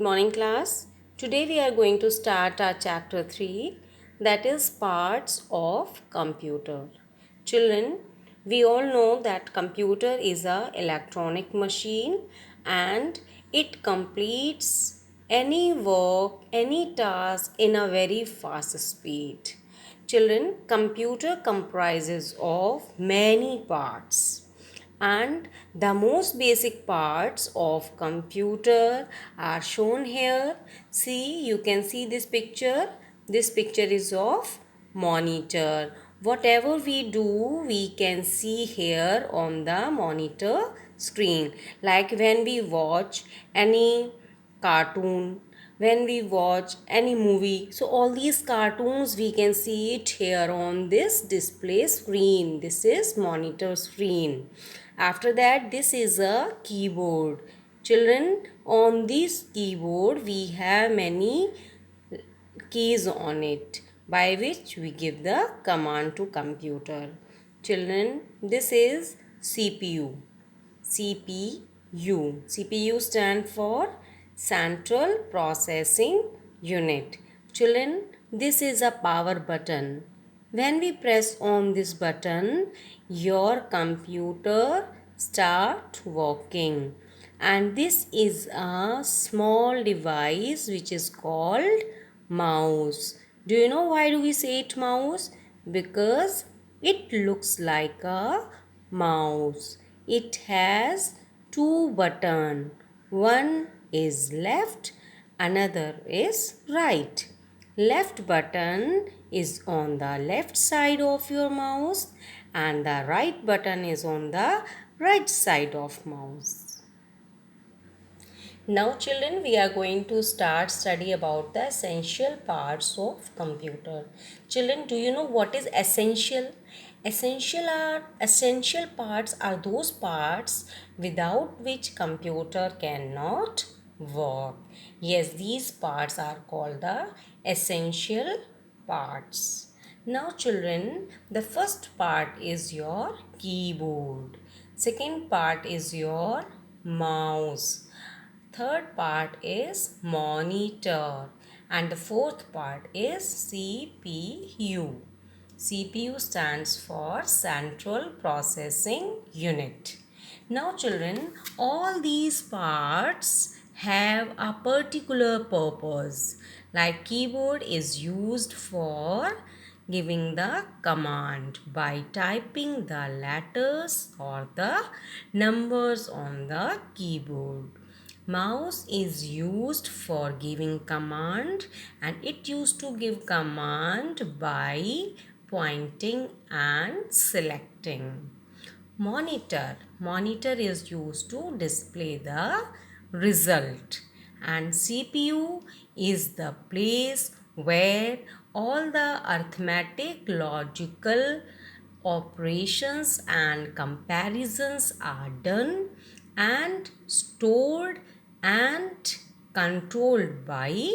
morning class. Today we are going to start our chapter 3, that is parts of computer. Children, we all know that computer is a electronic machine and it completes any work, any task in a very fast speed. Children, computer comprises of many parts and the most basic parts of computer are shown here. See, you can see this picture is of monitor. Whatever we do, we can see here on the monitor screen, like when we watch any cartoon, when we watch any movie. So all these cartoons we can see it here on this display screen. This is monitor screen. After that, this is a keyboard. Children, on this keyboard we have many keys on it by which we give the command to computer. Children, this is CPU. CPU. CPU stand for Central Processing Unit. Children, this is a power button. When we press on this button, your computer start working. And this is a small device which is called mouse. Do you know why do we say it mouse? Because it looks like a mouse. It has two buttons. One is left, another is right. Left button is on the left side of your mouse and the right button is on the right side of mouse. Now children, we are going to start study about the essential parts of computer. Children, do you know what is essential? Essential parts are those parts without which computer cannot work. Yes, these parts are called the essential parts. Now children, the first part is your keyboard. Second part is your mouse. Third part is monitor and the fourth part is CPU. CPU stands for Central Processing Unit. Now children, all these parts have a particular purpose. Like keyboard is used for giving the command by typing the letters or the numbers on the keyboard. Mouse is used for giving command and it used to give command by pointing and selecting. Monitor is used to display the result and CPU is the place where all the arithmetic logical operations and comparisons are done and stored and controlled by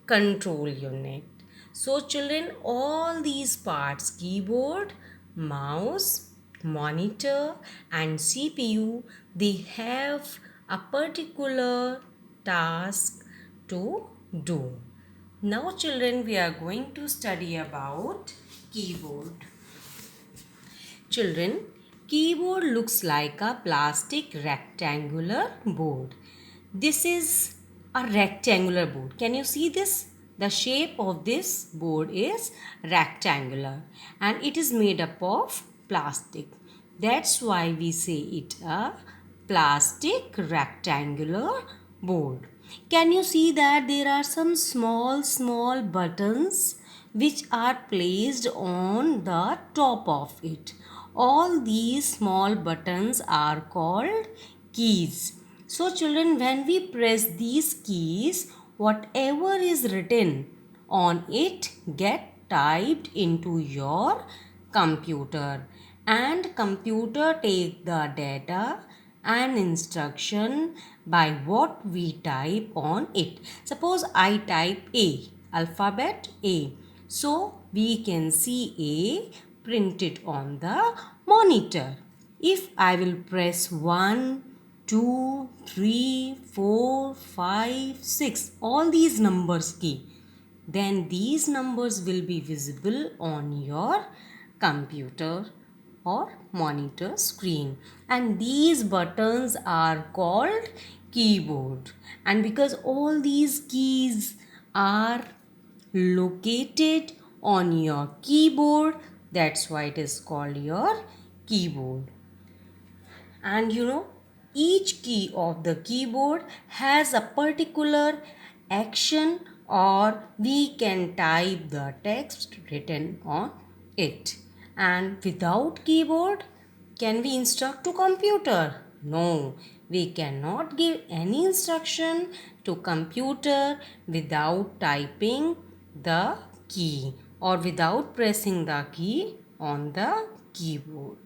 control unit. So children, all these parts, keyboard, mouse, monitor and CPU, they have a particular task to do. Now children, we are going to study about keyboard. Children, keyboard looks like a plastic rectangular board. This is a rectangular board. Can you see this? The shape of this board is rectangular and it is made up of plastic. That's why we say it a plastic rectangular board. Can you see that there are some small buttons which are placed on the top of it? All these small buttons are called keys. So children, when we press these keys, whatever is written on it get typed into your computer and computer take the data and instruction by what we type on it. Suppose I type A, alphabet A. So we can see A printed on the monitor. If I will press 1, 2, 3, 4, 5, 6, all these numbers key, then these numbers will be visible on your computer or monitor screen, and these buttons are called keyboard. And because all these keys are located on your keyboard, that's why it is called your keyboard. And each key of the keyboard has a particular action, or we can type the text written on it. And without keyboard, can we instruct to computer? No, we cannot give any instruction to computer without typing the key or without pressing the key on the keyboard.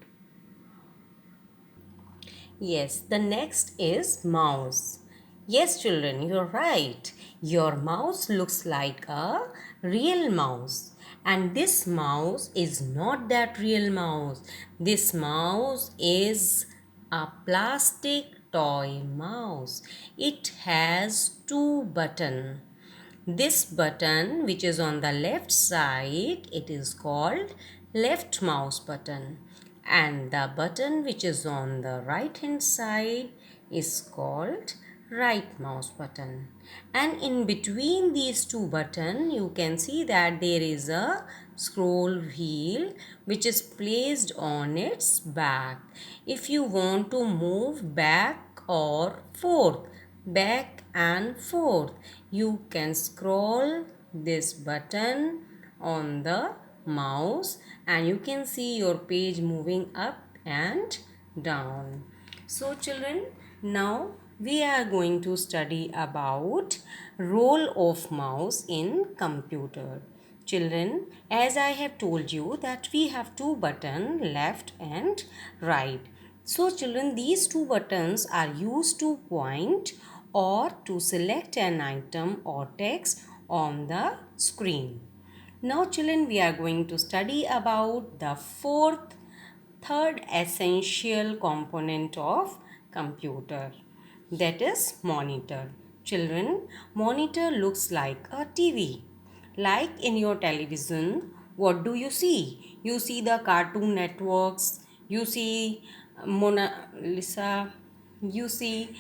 Yes, the next is mouse. Yes, children, you're right. Your mouse looks like a real mouse. And this mouse is not that real mouse. This mouse is a plastic toy mouse. It has two buttons. This button, which is on the left side, it is called left mouse button, and the button which is on the right hand side is called right mouse button. And in between these two buttons, you can see that there is a scroll wheel which is placed on its back. If you want to move back or forth, back and forth, you can scroll this button on the mouse and you can see your page moving up and down. So children, now we are going to study about role of mouse in computer. Children, as I have told you that we have two buttons, left and right. So children, these two buttons are used to point or to select an item or text on the screen. Now children, we are going to study about the third essential component of computer, that is monitor. Children, monitor looks like a TV. Like in your television, what do you see? You see the Cartoon Networks, you see Mona Lisa, you see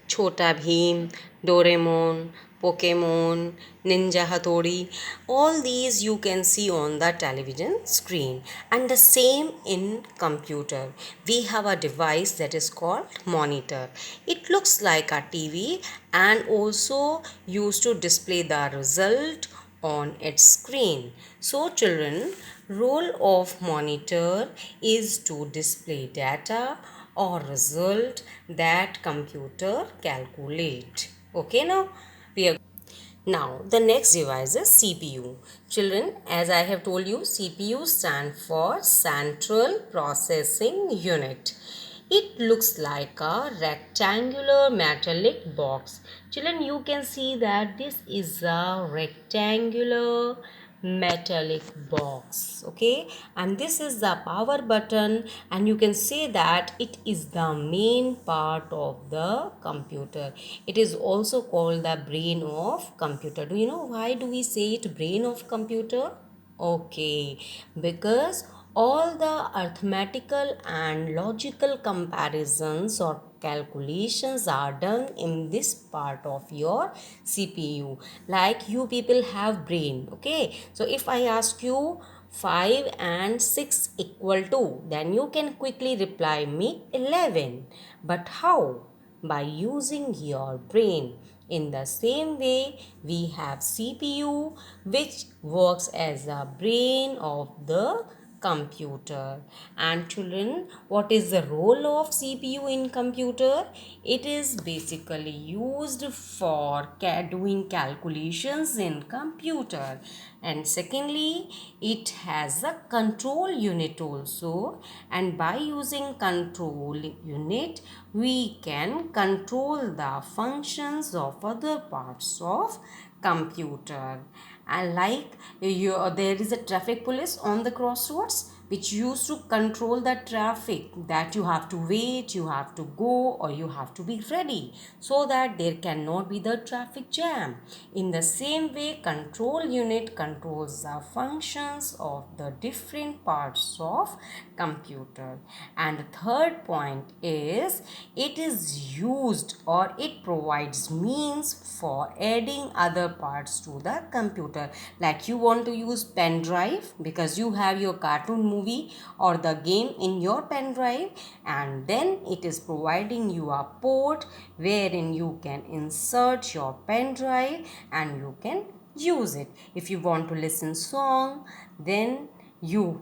Chota Bheem, Doraemon, Pokemon, Ninja Hattori, all these you can see on the television screen. And the same in computer. We have a device that is called monitor. It looks like a TV and also used to display the result on its screen. So children, role of monitor is to display data or result that computer calculate. Okay, now the next device is CPU. Children, as I have told you, CPU stand for Central Processing Unit. It looks like a rectangular metallic box. Children, you can see that this is a rectangular metallic box, okay, and this is the power button, and you can say that it is the main part of the computer. It is also called the brain of computer. Do you know why do we say it brain of computer? Okay, because all the arithmetical and logical comparisons or calculations are done in this part of your CPU. Like you people have brain, okay? So if I ask you 5 and 6 equal to, then you can quickly reply me 11. But how? By using your brain. In the same way, we have CPU, which works as a brain of the computer. And children, what is the role of CPU in computer? It is basically used for doing calculations in computer. And secondly, it has a control unit also, and by using control unit we can control the functions of other parts of computer. And like there is a traffic police on the crossroads, which used to control the traffic, that you have to wait, you have to go, or you have to be ready so that there cannot be the traffic jam. In the same way, control unit controls the functions of the different parts of computer. And the third point is, it is used or it provides means for adding other parts to the computer. Like you want to use pen drive because you have your cartoon movie or the game in your pen drive, and then it is providing you a port wherein you can insert your pen drive and you can use it. If you want to listen song, then you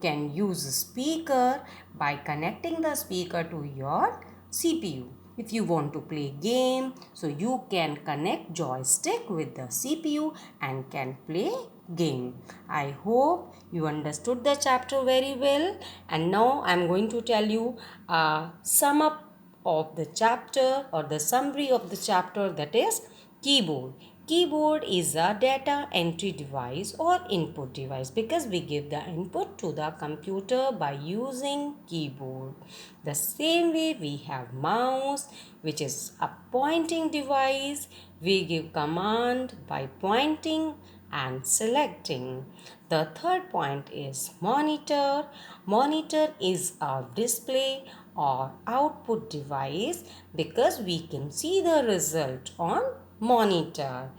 can use a speaker by connecting the speaker to your CPU. If you want to play game, so you can connect joystick with the CPU and can play game. I hope you understood the chapter very well, and now I am going to tell you a sum up of the chapter or the summary of the chapter, that is keyboard. Keyboard is a data entry device or input device because we give the input to the computer by using keyboard. The same way we have mouse, which is a pointing device. We give command by pointing and selecting. The third point is monitor. Monitor is a display or output device because we can see the result on monitor.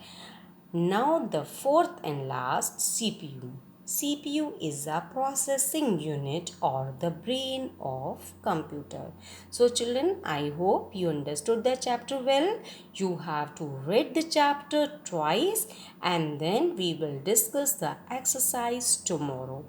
Now the fourth and last, CPU. CPU is a processing unit or the brain of computer. So children, I hope you understood the chapter well. You have to read the chapter twice and then we will discuss the exercise tomorrow.